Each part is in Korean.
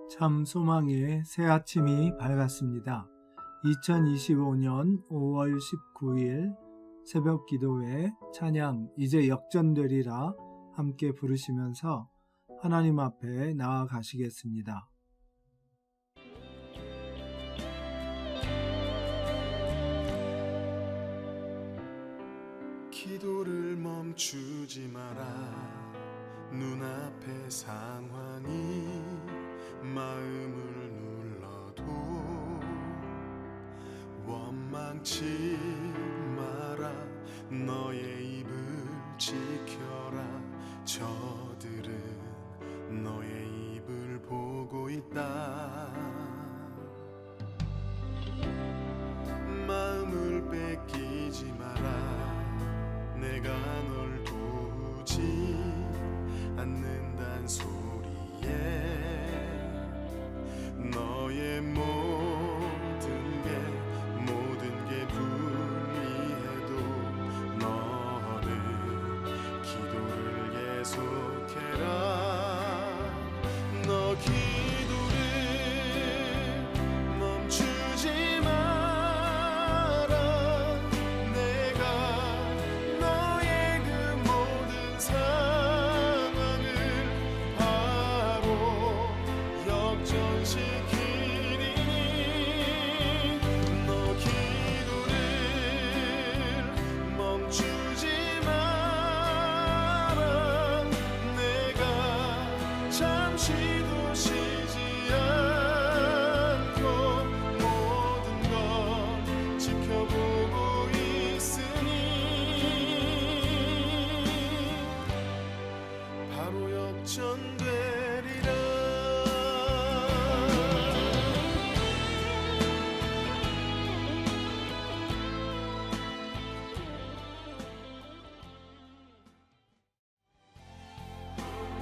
참 소망의 새 아침이 밝았습니다. 2025년 5월 19일 새벽 기도회 찬양 이제 역전되리라 함께 부르시면서 하나님 앞에 나아가시겠습니다. 기도를 멈추지 마라. 눈앞의 상황이 마음을 눌러도 원망치 마라. 너의 입을 지켜라. 저들은 너의 입을 보고 있다. 마음을 뺏기지 마라. 내가 널 도우지 않는단 소리에 너의 모든 게 불리해도 너는 기도를 계속해라. 너 기도를 멈추지 마라. 내가 너의 그 모든 상황을 바로 역전시키리니 너 기도를 멈추지 마라. 내가 잠시도 쉬지 않고 모든 걸 지켜보고 있으니 바로 역전되리라.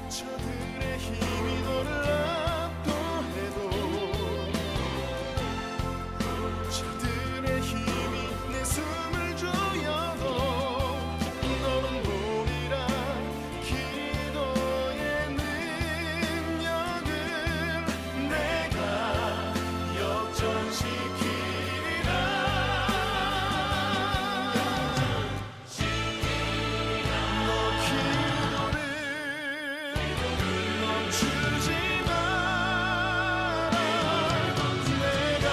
저들의 힘이 너를 압도해도 저들의 힘이 내 숨을 조여도 너는 보리라. 기도의 능력을 내가 역전시키리라. 너 기도를 멈추지 마라. 내가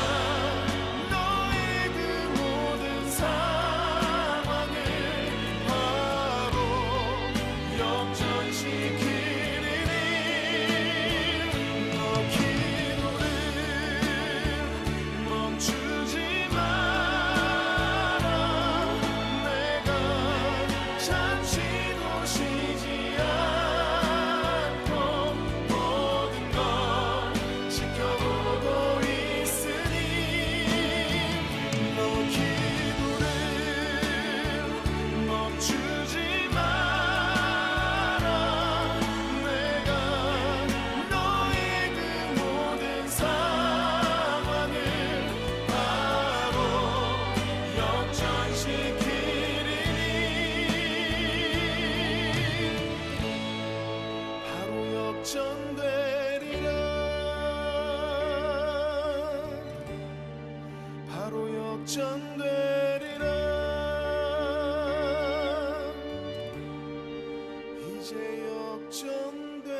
너의 그 모든 상황을 바로 역전시키리니 너 기도를 멈추지 마라. 내가 잠시도 쉬지 않고 모든 걸 지켜보고 있으니 너 기도를 멈추지 마라. 내가 너의 그 모든 상황을 바로 역전시키리니 바로 역전되리라. 바로 역전되리라. 이제 역전되리라.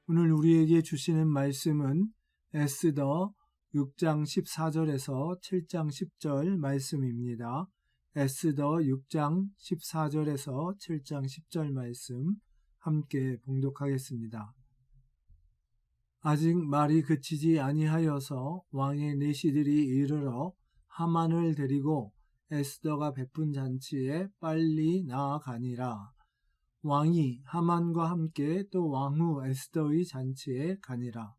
오늘 우리에게 주시는 말씀은 에스더 6장 14절에서 7장 10절 말씀입니다. 에스더 6장 14절에서 7장 10절 말씀 함께 봉독하겠습니다. 아직 말이 그치지 아니하여서 왕의 내시들이 이르러 하만을 데리고 에스더가 베푼 잔치에 빨리 나아가니라. 왕이 하만과 함께 또 왕후 에스더의 잔치에 가니라.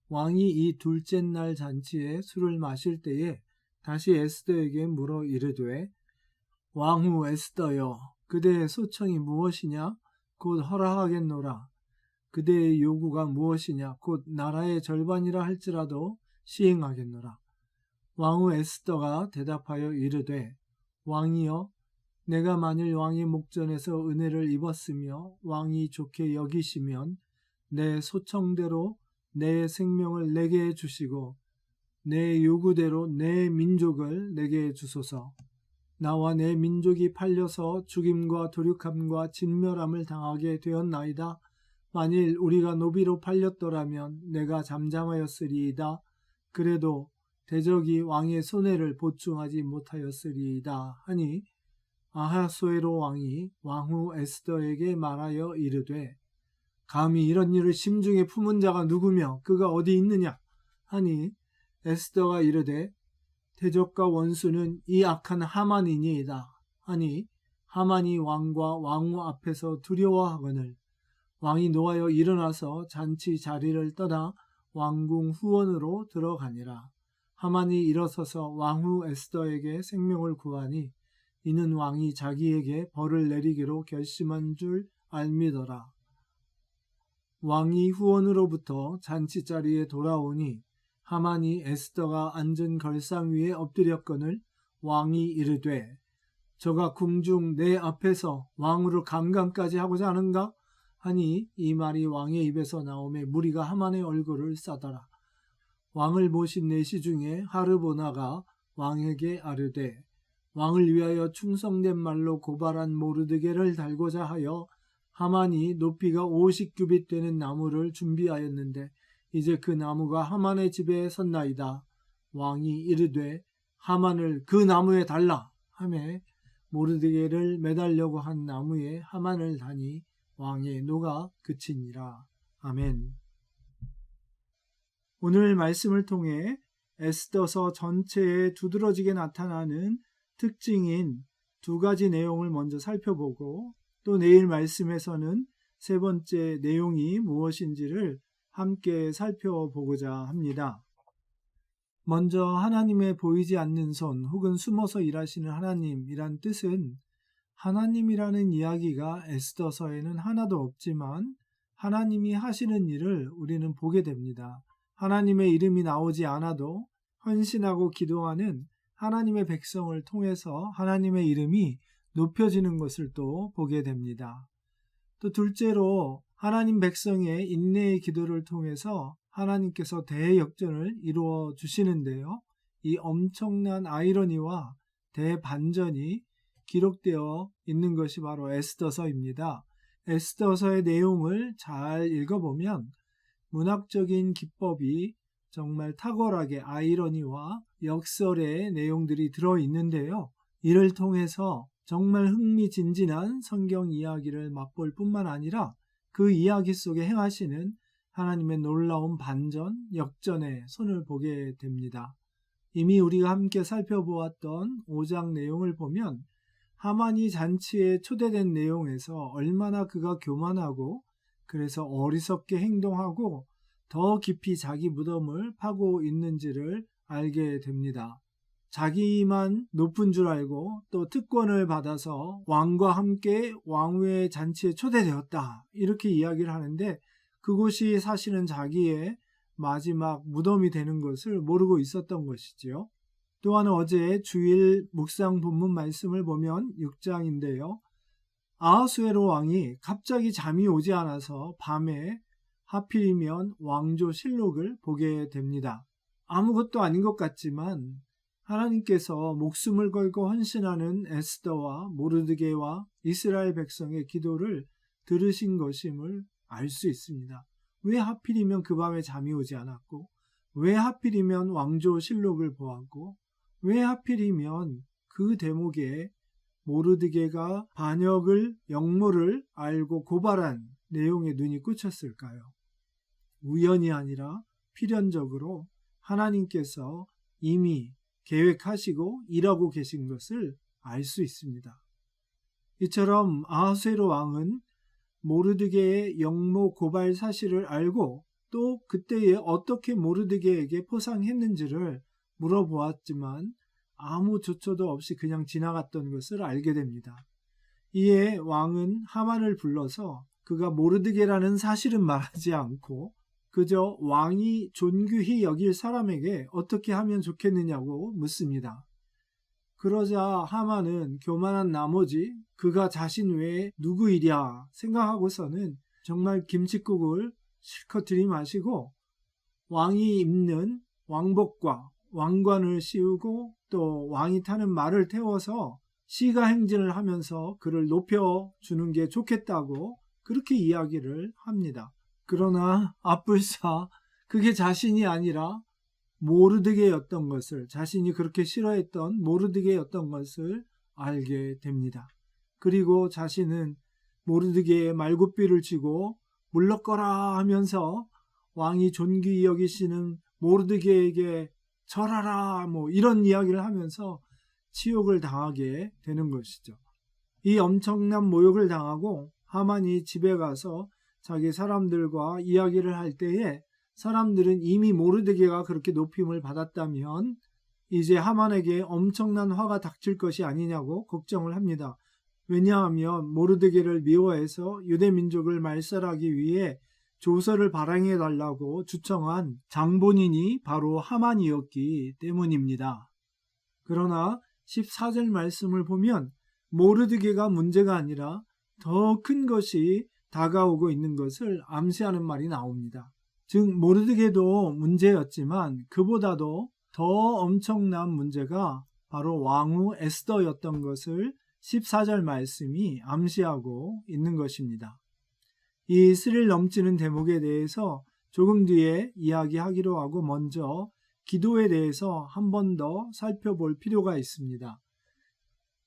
왕이 이 둘째 날 잔치에 술을 마실 때에 다시 에스더에게 물어 이르되 왕후 에스더여 그대의 소청이 무엇이냐 곧 허락하겠노라. 그대의 요구가 무엇이냐 곧 나라의 절반이라 할지라도 시행하겠노라. 왕후 에스더가 대답하여 이르되 왕이여 내가 만일 왕의 목전에서 은혜를 입었으며 왕이 좋게 여기시면 내 소청대로 내 생명을 내게 주시고 내 요구대로 내 민족을 내게 주소서. 나와 내 민족이 팔려서 죽임과 도륙함과 진멸함을 당하게 되었나이다. 만일 우리가 노비로 팔렸더라면 내가 잠잠하였으리이다. 그래도 대적이 왕의 손해를 보충하지 못하였으리이다 하니 아하수에로 왕이 왕후 에스더에게 말하여 이르되 감히 이런 일을 심중에 품은 자가 누구며 그가 어디 있느냐 하니 에스더가 이르되 대적과 원수는 이 악한 하만이니이다 하니 하만이 왕과 왕후 앞에서 두려워하거늘 왕이 노하여 일어나서 잔치 자리를 떠나 왕궁 후원으로 들어가니라. 하만이 일어서서 왕후 에스더에게 생명을 구하니 이는 왕이 자기에게 벌을 내리기로 결심한 줄 알미더라. 왕이 후원으로부터 잔치자리에 돌아오니 하만이 에스더가 앉은 걸상 위에 엎드렸거늘 왕이 이르되 저가 궁중 내 앞에서 왕후를 감감까지 하고자 하는가? 하니 이 말이 왕의 입에서 나오매 무리가 하만의 얼굴을 싸더라. 왕을 모신 내시 중에 하르보나가 왕에게 아뢰되 왕을 위하여 충성된 말로 고발한 모르드게를 달고자 하여 하만이 높이가 50규빗 되는 나무를 준비하였는데 이제 그 나무가 하만의 집에 섰나이다. 왕이 이르되 하만을 그 나무에 달라 하매 모르드게를 매달려고 한 나무에 하만을 다니 왕의 노가 그치니라. 아멘. 오늘 말씀을 통해 에스더서 전체에 두드러지게 나타나는 특징인 두 가지 내용을 먼저 살펴보고 또 내일 말씀에서는 세 번째 내용이 무엇인지를 함께 살펴보고자 합니다. 먼저 하나님의 보이지 않는 손 혹은 숨어서 일하시는 하나님이란 뜻은 하나님이라는 이야기가 에스더서에는 하나도 없지만 하나님이 하시는 일을 우리는 보게 됩니다. 하나님의 이름이 나오지 않아도 헌신하고 기도하는 하나님의 백성을 통해서 하나님의 이름이 높여지는 것을 또 보게 됩니다. 또 둘째로 하나님 백성의 인내의 기도를 통해서 하나님께서 대역전을 이루어 주시는데요. 이 엄청난 아이러니와 대반전이 기록되어 있는 것이 바로 에스더서입니다. 에스더서의 내용을 잘 읽어보면 문학적인 기법이 정말 탁월하게 아이러니와 역설의 내용들이 들어있는데요. 이를 통해서 정말 흥미진진한 성경 이야기를 맛볼 뿐만 아니라 그 이야기 속에 행하시는 하나님의 놀라운 반전, 역전의 손을 보게 됩니다. 이미 우리가 함께 살펴보았던 5장 내용을 보면 하만이 잔치에 초대된 내용에서 얼마나 그가 교만하고 그래서 어리석게 행동하고 더 깊이 자기 무덤을 파고 있는지를 알게 됩니다. 자기만 높은 줄 알고 또 특권을 받아서 왕과 함께 왕후의 잔치에 초대되었다 이렇게 이야기를 하는데 그곳이 사실은 자기의 마지막 무덤이 되는 것을 모르고 있었던 것이지요. 또한 어제 주일 묵상 본문 말씀을 보면 6장인데요. 아하수에로 왕이 갑자기 잠이 오지 않아서 밤에 하필이면 왕조 실록을 보게 됩니다. 아무것도 아닌 것 같지만 하나님께서 목숨을 걸고 헌신하는 에스더와 모르드게와 이스라엘 백성의 기도를 들으신 것임을 알 수 있습니다. 왜 하필이면 그 밤에 잠이 오지 않았고 왜 하필이면 왕조 실록을 보았고 왜 하필이면 그 대목에 모르드게가 반역을 역모를 알고 고발한 내용에 눈이 꽂혔을까요? 우연이 아니라 필연적으로 하나님께서 이미 계획하시고 일하고 계신 것을 알 수 있습니다. 이처럼 아하수에로 왕은 모르드게의 역모 고발 사실을 알고 또 그때에 어떻게 모르드게에게 포상했는지를 물어보았지만 아무 조처도 없이 그냥 지나갔던 것을 알게 됩니다. 이에 왕은 하만을 불러서 그가 모르드게라는 사실은 말하지 않고 그저 왕이 존귀히 여길 사람에게 어떻게 하면 좋겠느냐고 묻습니다. 그러자 하만은 교만한 나머지 그가 자신 외에 누구이랴 생각하고서는 정말 김칫국을 실컷 들이마시고 왕이 입는 왕복과 왕관을 씌우고 또 왕이 타는 말을 태워서 시가행진을 하면서 그를 높여주는 게 좋겠다고 그렇게 이야기를 합니다. 그러나 앞불사 그게 자신이 아니라 모르드게였던 것을, 자신이 그렇게 싫어했던 모르드게였던 것을 알게 됩니다. 그리고 자신은 모르드게의 말굽비를 쥐고 물러거라 하면서 왕이 존귀히 여기시는 모르드게에게 절하라 이런 이야기를 하면서 치욕을 당하게 되는 것이죠. 이 엄청난 모욕을 당하고 하만이 집에 가서 자기 사람들과 이야기를 할 때에 사람들은 이미 모르드게가 그렇게 높임을 받았다면 이제 하만에게 엄청난 화가 닥칠 것이 아니냐고 걱정을 합니다. 왜냐하면 모르드게를 미워해서 유대 민족을 말살하기 위해 조서를 발행해 달라고 주청한 장본인이 바로 하만이었기 때문입니다. 그러나 14절 말씀을 보면 모르드게가 문제가 아니라 더 큰 것이 다가오고 있는 것을 암시하는 말이 나옵니다. 즉 모르드게도 문제였지만 그보다도 더 엄청난 문제가 바로 왕후 에스더였던 것을 14절 말씀이 암시하고 있는 것입니다. 이 스릴 넘치는 대목에 대해서 조금 뒤에 이야기하기로 하고 먼저 기도에 대해서 한 번 더 살펴볼 필요가 있습니다.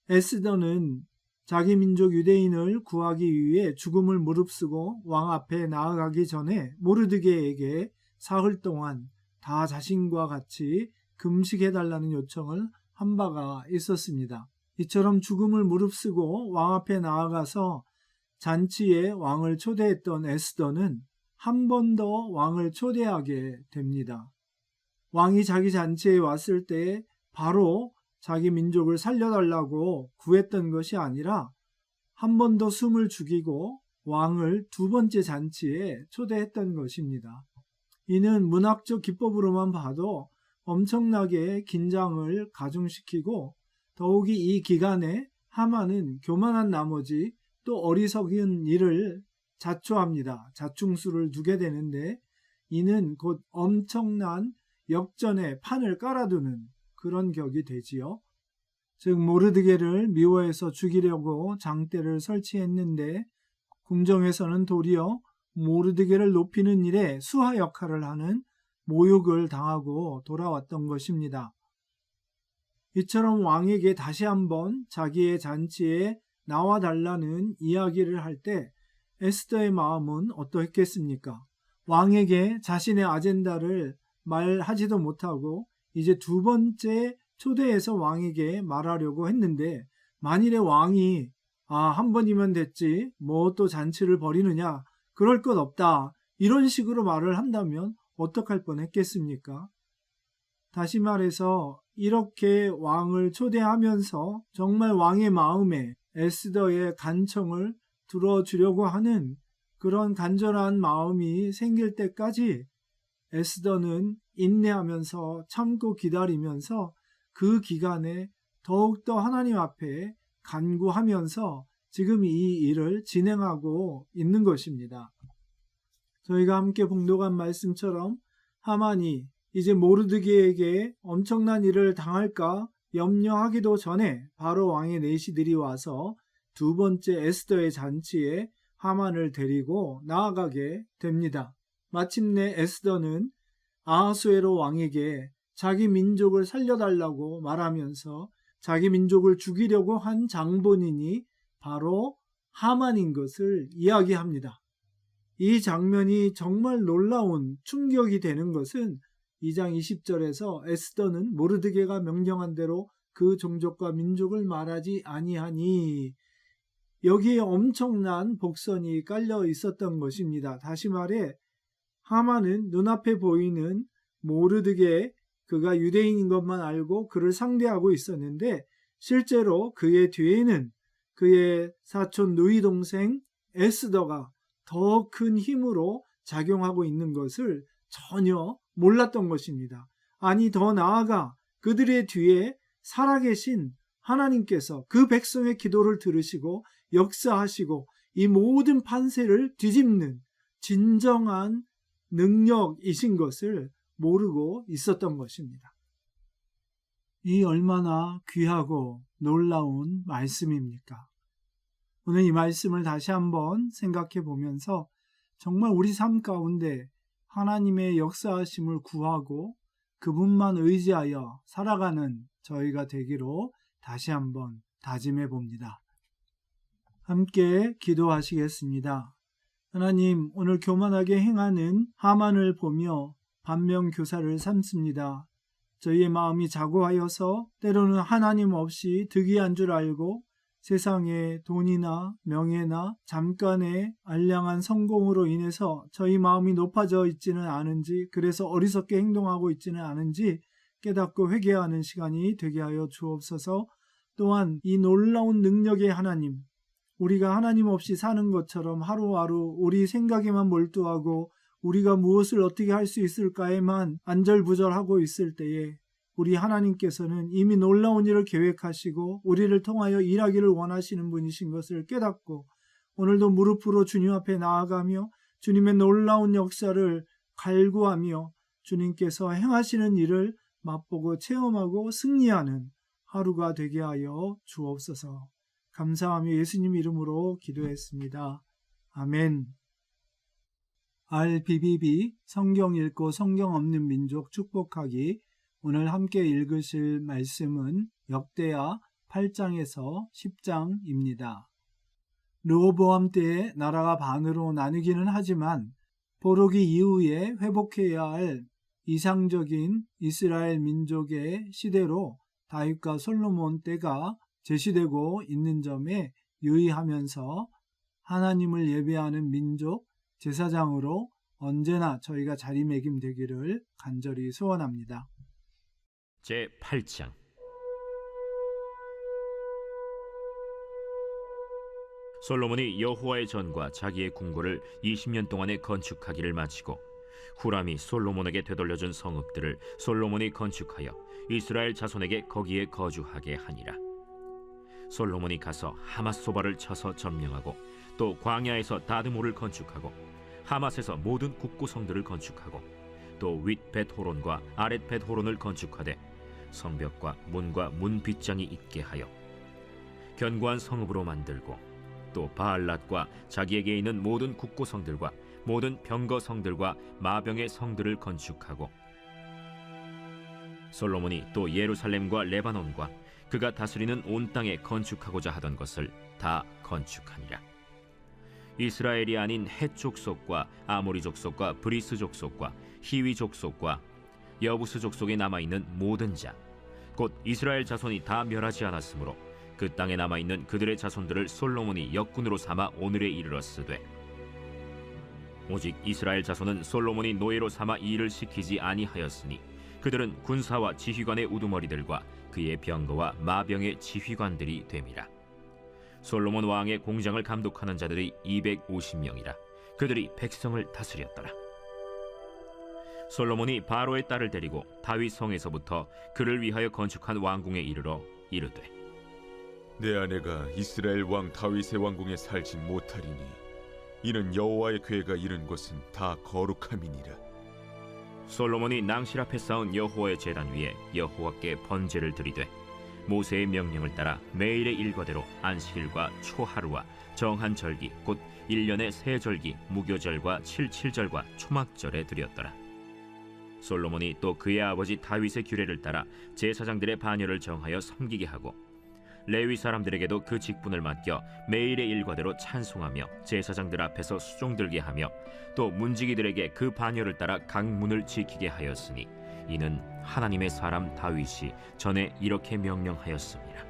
에스더는 자기 민족 유대인을 구하기 위해 죽음을 무릅쓰고 왕 앞에 나아가기 전에 모르드게에게 사흘 동안 다 자신과 같이 금식해달라는 요청을 한 바가 있었습니다. 이처럼 죽음을 무릅쓰고 왕 앞에 나아가서 잔치에 왕을 초대했던 에스더는 한 번 더 왕을 초대하게 됩니다. 왕이 자기 잔치에 왔을 때 바로 자기 민족을 살려달라고 구했던 것이 아니라 한 번 더 숨을 죽이고 왕을 두 번째 잔치에 초대했던 것입니다. 이는 문학적 기법으로만 봐도 엄청나게 긴장을 가중시키고 더욱이 이 기간에 하만은 교만한 나머지 또 어리석은 일을 자초합니다. 자충수를 두게 되는데 이는 곧 엄청난 역전의 판을 깔아두는 그런 격이 되지요. 즉 모르드게를 미워해서 죽이려고 장대를 설치했는데 궁정에서는 도리어 모르드게를 높이는 일에 수하 역할을 하는 모욕을 당하고 돌아왔던 것입니다. 이처럼 왕에게 다시 한번 자기의 잔치에 나와달라는 이야기를 할 때 에스더의 마음은 어떠했겠습니까? 왕에게 자신의 아젠다를 말하지도 못하고 이제 두 번째 초대해서 왕에게 말하려고 했는데 만일에 왕이 한 번이면 됐지 뭐 또 잔치를 벌이느냐 그럴 것 없다 이런 식으로 말을 한다면 어떡할 뻔했겠습니까? 다시 말해서 이렇게 왕을 초대하면서 정말 왕의 마음에 에스더의 간청을 들어주려고 하는 그런 간절한 마음이 생길 때까지 에스더는 인내하면서 참고 기다리면서 그 기간에 더욱더 하나님 앞에 간구하면서 지금 이 일을 진행하고 있는 것입니다. 저희가 함께 봉독한 말씀처럼 하만이 이제 모르드게에게 엄청난 일을 당할까 염려하기도 전에 바로 왕의 내시들이 와서 두 번째 에스더의 잔치에 하만을 데리고 나아가게 됩니다. 마침내 에스더는 아하수에로 왕에게 자기 민족을 살려달라고 말하면서 자기 민족을 죽이려고 한 장본인이 바로 하만인 것을 이야기합니다. 이 장면이 정말 놀라운 충격이 되는 것은 2장 20절에서 에스더는 모르드게가 명령한 대로 그 종족과 민족을 말하지 아니하니 여기에 엄청난 복선이 깔려 있었던 것입니다. 다시 말해 하만은 눈앞에 보이는 모르드게 그가 유대인인 것만 알고 그를 상대하고 있었는데 실제로 그의 뒤에는 그의 사촌 누이 동생 에스더가 더 큰 힘으로 작용하고 있는 것을 전혀 몰랐던 것입니다. 아니, 더 나아가 그들의 뒤에 살아계신 하나님께서 그 백성의 기도를 들으시고 역사하시고 이 모든 판세를 뒤집는 진정한 능력이신 것을 모르고 있었던 것입니다. 이 얼마나 귀하고 놀라운 말씀입니까? 오늘 이 말씀을 다시 한번 생각해 보면서 정말 우리 삶 가운데 하나님의 역사하심을 구하고 그분만 의지하여 살아가는 저희가 되기로 다시 한번 다짐해 봅니다. 함께 기도하시겠습니다. 하나님, 오늘 교만하게 행하는 하만을 보며 반면교사를 삼습니다. 저희의 마음이 자고하여서 때로는 하나님 없이 득이한 줄 알고 세상의 돈이나 명예나 잠깐의 알량한 성공으로 인해서 저희 마음이 높아져 있지는 않은지, 그래서 어리석게 행동하고 있지는 않은지 깨닫고 회개하는 시간이 되게 하여 주옵소서. 또한 이 놀라운 능력의 하나님, 우리가 하나님 없이 사는 것처럼 하루하루 우리 생각에만 몰두하고 우리가 무엇을 어떻게 할 수 있을까에만 안절부절하고 있을 때에 우리 하나님께서는 이미 놀라운 일을 계획하시고 우리를 통하여 일하기를 원하시는 분이신 것을 깨닫고 오늘도 무릎으로 주님 앞에 나아가며 주님의 놀라운 역사를 갈구하며 주님께서 행하시는 일을 맛보고 체험하고 승리하는 하루가 되게 하여 주옵소서. 감사하며 예수님 이름으로 기도했습니다. 아멘. RBBB 성경 읽고 성경 없는 민족 축복하기. 오늘 함께 읽으실 말씀은 역대하 8장에서 10장입니다. 르호보암 때에 나라가 반으로 나누기는 하지만 포로기 이후에 회복해야 할 이상적인 이스라엘 민족의 시대로 다윗과 솔로몬 때가 제시되고 있는 점에 유의하면서 하나님을 예배하는 민족 제사장으로 언제나 저희가 자리매김되기를 간절히 소원합니다. 제8장 솔로몬이 여호와의 전과 자기의 궁궐을 20년 동안에 건축하기를 마치고 후람이 솔로몬에게 되돌려준 성읍들을 솔로몬이 건축하여 이스라엘 자손에게 거기에 거주하게 하니라. 솔로몬이 가서 하맛소바를 쳐서 점령하고 또 광야에서 다드모를 건축하고 하맛에서 모든 국구성들을 건축하고 또 윗 벳호론과 아랫 벳호론을 건축하되 성벽과 문과 문 빗장이 있게 하여 견고한 성읍으로 만들고 또 바알랏과 자기에게 있는 모든 국구성들과 모든 병거성들과 마병의 성들을 건축하고 솔로몬이 또 예루살렘과 레바논과 그가 다스리는 온 땅에 건축하고자 하던 것을 다 건축하니라. 이스라엘이 아닌 헷 족속과 아모리 족속과 브리스 족속과 히위 족속과 여부스 족속에 남아있는 모든 자 곧 이스라엘 자손이 다 멸하지 않았으므로 그 땅에 남아있는 그들의 자손들을 솔로몬이 역군으로 삼아 오늘에 이르렀으되 오직 이스라엘 자손은 솔로몬이 노예로 삼아 이 일을 시키지 아니하였으니 그들은 군사와 지휘관의 우두머리들과 그의 병거와 마병의 지휘관들이 됨이라. 솔로몬 왕의 공장을 감독하는 자들이 250명이라. 그들이 백성을 다스렸더라. 솔로몬이 바로의 딸을 데리고 다윗 성에서부터 그를 위하여 건축한 왕궁에 이르러 이르되 내 아내가 이스라엘 왕 다윗의 왕궁에 살지 못하리니 이는 여호와의 궤가 이른 곳은 다 거룩함이니라. 솔로몬이 낭실 앞에 쌓은 여호와의 제단 위에 여호와께 번제를 드리되 모세의 명령을 따라 매일의 일과대로 안식일과 초하루와 정한 절기 곧 1년의 세 절기 무교절과 칠칠절과 초막절에 드렸더라. 솔로몬이 또 그의 아버지 다윗의 규례를 따라 제사장들의 반열을 정하여 섬기게 하고 레위 사람들에게도 그 직분을 맡겨 매일의 일과대로 찬송하며 제사장들 앞에서 수종들게 하며 또 문지기들에게 그 반열을 따라 각 문을 지키게 하였으니 이는 하나님의 사람 다윗이 전에 이렇게 명령하였습니다.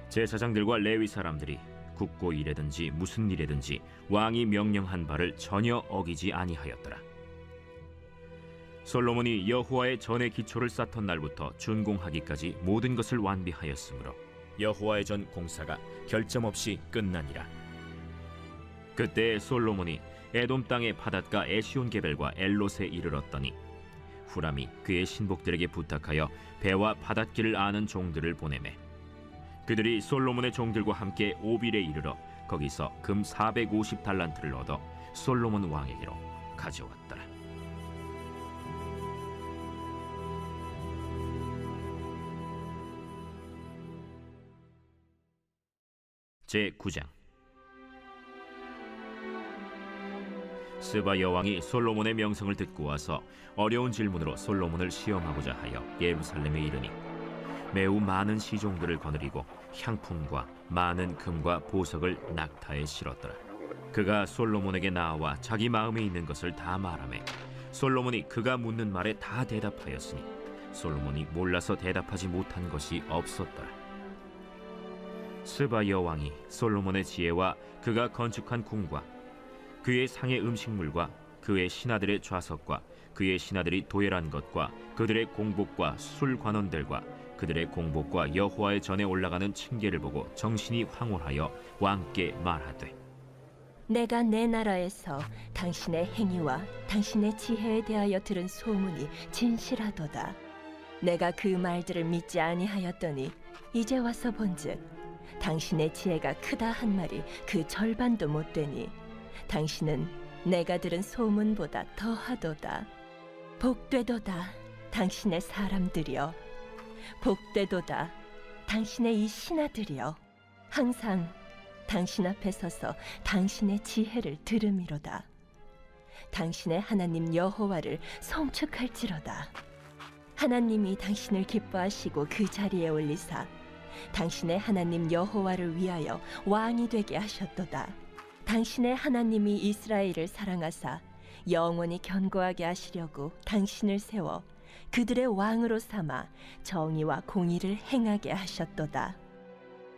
제사장들과 레위 사람들이 국고 일에든지 무슨 일에든지 왕이 명령한 바를 전혀 어기지 아니하였더라. 솔로몬이 여호와의 전의 기초를 쌓던 날부터 준공하기까지 모든 것을 완비하였으므로 여호와의 전 공사가 결점 없이 끝나니라. 그때 솔로몬이 에돔 땅의 바닷가 에시온게벨과 엘롯에 이르렀더니 후람이 그의 신복들에게 부탁하여 배와 바닷길을 아는 종들을 보내매 그들이 솔로몬의 종들과 함께 오빌에 이르러 거기서 금 450달란트를 얻어 솔로몬 왕에게로 가져왔더라. 제9장. 스바 여왕이 솔로몬의 명성을 듣고 와서 어려운 질문으로 솔로몬을 시험하고자 하여 예루살렘에 이르니 매우 많은 시종들을 거느리고 향품과 많은 금과 보석을 낙타에 실었더라. 그가 솔로몬에게 나와 자기 마음에 있는 것을 다 말하매 솔로몬이 그가 묻는 말에 다 대답하였으니 솔로몬이 몰라서 대답하지 못한 것이 없었더라. 스바 여왕이 솔로몬의 지혜와 그가 건축한 궁과 그의 상의 음식물과 그의 신하들의 좌석과 그의 신하들이 도열한 것과 그들의 공복과 술 관원들과 그들의 공복과 여호와의 전에 올라가는 층계를 보고 정신이 황홀하여 왕께 말하되 내가 내 나라에서 당신의 행위와 당신의 지혜에 대하여 들은 소문이 진실하도다. 내가 그 말들을 믿지 아니하였더니 이제 와서 본즉 당신의 지혜가 크다 한 말이 그 절반도 못 되니 당신은 내가 들은 소문보다 더하도다. 복되도다 당신의 사람들이여, 복되도다 당신의 이 신하들이여, 항상 당신 앞에 서서 당신의 지혜를 들음이로다. 당신의 하나님 여호와를 송축할지로다. 하나님이 당신을 기뻐하시고 그 자리에 올리사 당신의 하나님 여호와를 위하여 왕이 되게 하셨도다. 당신의 하나님이 이스라엘을 사랑하사 영원히 견고하게 하시려고 당신을 세워 그들의 왕으로 삼아 정의와 공의를 행하게 하셨도다.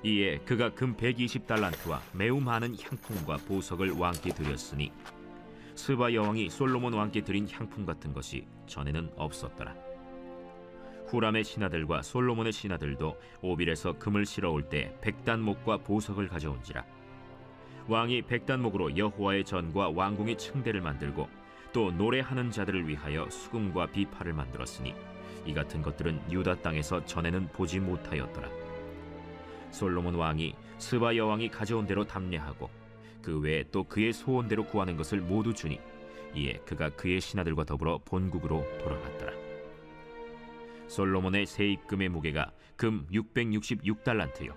이에 그가 금 120달란트와 매우 많은 향품과 보석을 왕께 드렸으니 스바 여왕이 솔로몬 왕께 드린 향품 같은 것이 전에는 없었더라. 후람의 신하들과 솔로몬의 신하들도 오빌에서 금을 실어올 때 백단목과 보석을 가져온지라. 왕이 백단목으로 여호와의 전과 왕궁의 층대를 만들고 또 노래하는 자들을 위하여 수금과 비파를 만들었으니 이 같은 것들은 유다 땅에서 전에는 보지 못하였더라. 솔로몬 왕이 스바 여왕이 가져온 대로 담례하고 그 외에 또 그의 소원대로 구하는 것을 모두 주니 이에 그가 그의 신하들과 더불어 본국으로 돌아갔더라. 솔로몬의 세입금의 무게가 금 666달란트요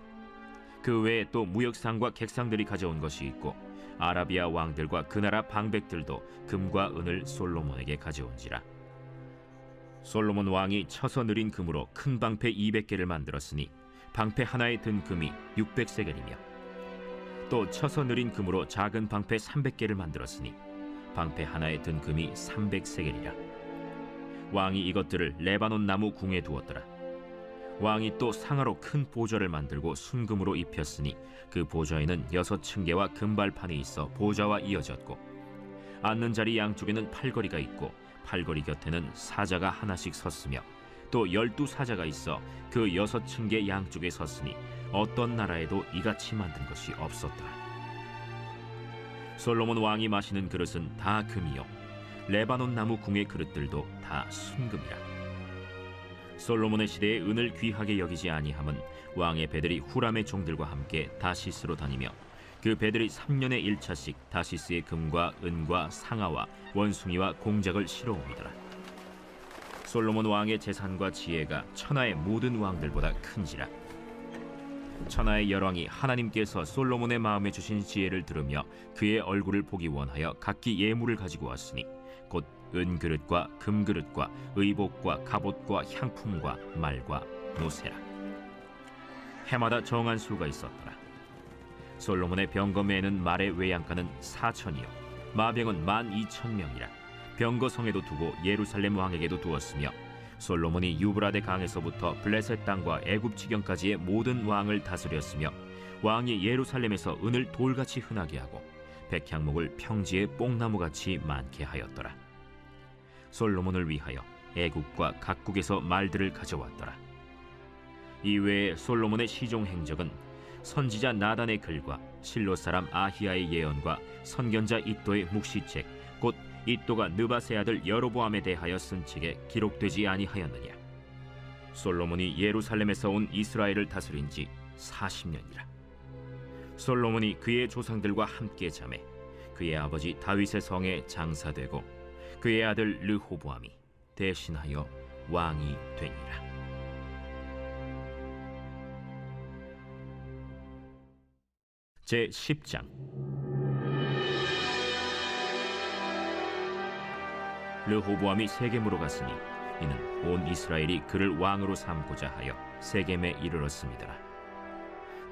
그 외에 또 무역상과 객상들이 가져온 것이 있고 아라비아 왕들과 그 나라 방백들도 금과 은을 솔로몬에게 가져온지라. 솔로몬 왕이 쳐서 느린 금으로 큰 방패 200개를 만들었으니 방패 하나에 든 금이 600세겔이며 또 쳐서 느린 금으로 작은 방패 300개를 만들었으니 방패 하나에 든 금이 300세겔이라. 왕이 이것들을 레바논 나무 궁에 두었더라. 왕이 또 상하로 큰 보좌를 만들고 순금으로 입혔으니 그 보좌에는 6층계와 금발판이 있어 보좌와 이어졌고 앉는 자리 양쪽에는 팔걸이가 있고 팔걸이 곁에는 사자가 하나씩 섰으며 또 12사자가 있어 그 6층계 양쪽에 섰으니 어떤 나라에도 이같이 만든 것이 없었더라. 솔로몬 왕이 마시는 그릇은 다 금이요 레바논 나무 궁의 그릇들도 다 순금이라. 솔로몬의 시대에 은을 귀하게 여기지 아니함은 왕의 배들이 후람의 종들과 함께 다시스로 다니며 그 배들이 3년에 1차씩 다시스의 금과 은과 상아와 원숭이와 공작을 실어옵니더라. 솔로몬 왕의 재산과 지혜가 천하의 모든 왕들보다 큰지라. 천하의 열왕이 하나님께서 솔로몬의 마음에 주신 지혜를 들으며 그의 얼굴을 보기 원하여 각기 예물을 가지고 왔으니 곧 은그릇과 금그릇과 의복과 갑옷과 향품과 말과 노새라. 해마다 정한 수가 있었더라. 솔로몬의 병거매는 말의 외양간은 4천이요 마병은 12,000명이라. 병거성에도 두고 예루살렘 왕에게도 두었으며 솔로몬이 유브라데 강에서부터 블레셋 땅과 애굽 지경까지의 모든 왕을 다스렸으며 왕이 예루살렘에서 은을 돌같이 흔하게 하고 백향목을 평지에 뽕나무같이 많게 하였더라. 솔로몬을 위하여 애국과 각국에서 말들을 가져왔더라. 이외에 솔로몬의 시종 행적은 선지자 나단의 글과 실로 사람 아히야의 예언과 선견자 이도의 묵시책 곧 이도가 느바세 아들 여로보암에 대하여 쓴 책에 기록되지 아니하였느냐. 솔로몬이 예루살렘에서 온 이스라엘을 다스린 지 40년이라. 솔로몬이 그의 조상들과 함께 잠에 그의 아버지 다윗의 성에 장사되고 그의 아들 르호보암이 대신하여 왕이 되니라. 제 10장. 르호보암이 세겜으로 갔으니 이는 온 이스라엘이 그를 왕으로 삼고자 하여 세겜에 이르렀습니다.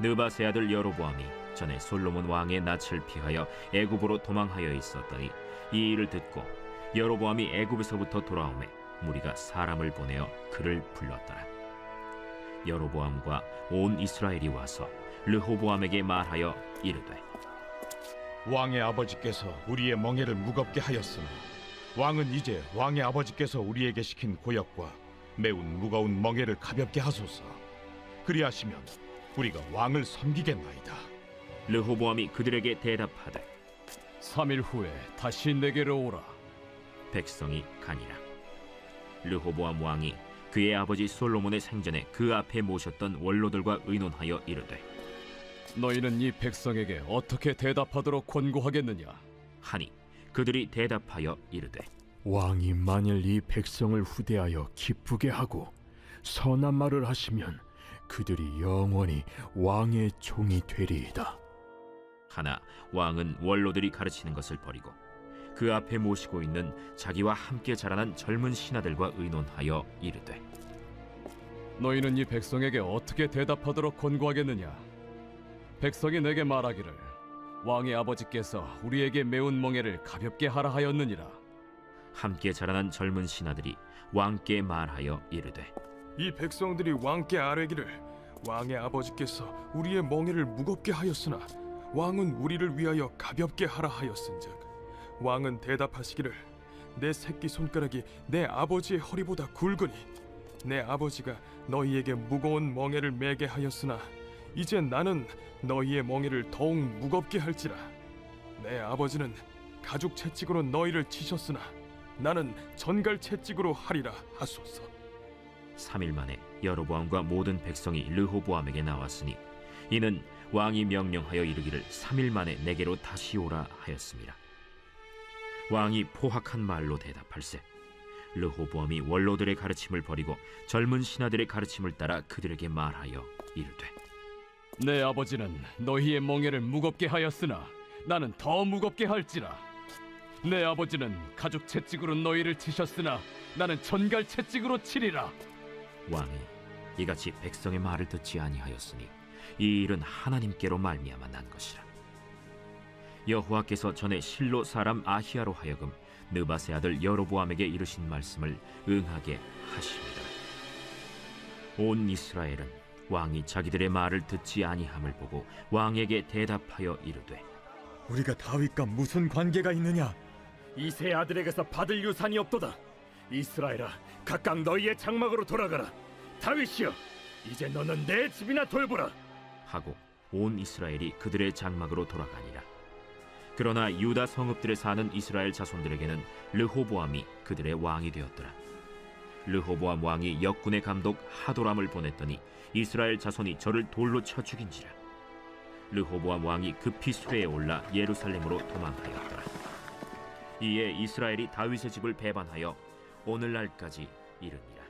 느바세 아들 여로보암이 전에 솔로몬 왕의 낯을 피하여 애굽으로 도망하여 있었더니 이 일을 듣고 여로보암이 애굽에서부터 돌아오매 무리가 사람을 보내어 그를 불렀더라. 여로보암과 온 이스라엘이 와서 르호보암에게 말하여 이르되 왕의 아버지께서 우리의 멍에를 무겁게 하였으나 왕은 이제 왕의 아버지께서 우리에게 시킨 고역과 매운 무거운 멍에를 가볍게 하소서. 그리하시면 우리가 왕을 섬기겠나이다. 르호보암이 그들에게 대답하되 3일 후에 다시 내게로 오라. 백성이 가니라. 르호보암 왕이 그의 아버지 솔로몬의 생전에 그 앞에 모셨던 원로들과 의논하여 이르되 너희는 이 백성에게 어떻게 대답하도록 권고하겠느냐? 하니 그들이 대답하여 이르되 왕이 만일 이 백성을 후대하여 기쁘게 하고 선한 말을 하시면 그들이 영원히 왕의 종이 되리이다. 하나 왕은 원로들이 가르치는 것을 버리고 그 앞에 모시고 있는 자기와 함께 자라난 젊은 신하들과 의논하여 이르되 너희는 이 백성에게 어떻게 대답하도록 권고하겠느냐? 백성이 내게 말하기를 왕의 아버지께서 우리에게 매운 멍에를 가볍게 하라 하였느니라. 함께 자라난 젊은 신하들이 왕께 말하여 이르되 이 백성들이 왕께 아뢰기를 왕의 아버지께서 우리의 멍에를 무겁게 하였으나 왕은 우리를 위하여 가볍게 하라 하였은즉 왕은 대답하시기를 내 새끼 손가락이 내 아버지의 허리보다 굵으니 내 아버지가 너희에게 무거운 멍에를 매게 하였으나 이제 나는 너희의 멍에를 더욱 무겁게 할지라. 내 아버지는 가죽 채찍으로 너희를 치셨으나 나는 전갈 채찍으로 하리라 하소서. 3일 만에 여로보암과 모든 백성이 르호보암에게 나왔으니 이는 왕이 명령하여 이르기를 3일 만에 내게로 다시 오라 하였습니다. 왕이 포악한 말로 대답할세 르호보암이 원로들의 가르침을 버리고 젊은 신하들의 가르침을 따라 그들에게 말하여 이르되 내 아버지는 너희의 멍에를 무겁게 하였으나 나는 더 무겁게 할지라. 내 아버지는 가죽 채찍으로 너희를 치셨으나 나는 전갈 채찍으로 치리라. 왕이 이같이 백성의 말을 듣지 아니하였으니 이 일은 하나님께로 말미암아 난 것이라. 여호와께서 전에 실로 사람 아히야로 하여금 느바세 아들 여로보암에게 이르신 말씀을 응하게 하십니다. 온 이스라엘은 왕이 자기들의 말을 듣지 아니함을 보고 왕에게 대답하여 이르되 우리가 다윗과 무슨 관계가 있느냐? 이세 아들에게서 받을 유산이 없도다. 이스라엘아, 각각 너희의 장막으로 돌아가라. 다윗이여, 이제 너는 내 집이나 돌보라. 하고 온 이스라엘이 그들의 장막으로 돌아가니라. 그러나 유다 성읍들에 사는 이스라엘 자손들에게는 르호보암이 그들의 왕이 되었더라. 르호보암 왕이 역군의 감독 하도람을 보냈더니 이스라엘 자손이 저를 돌로 쳐 죽인지라. 르호보암 왕이 급히 수레에 올라 예루살렘으로 도망하였더라. 이에 이스라엘이 다윗의 집을 배반하여 오늘날까지 이르니라.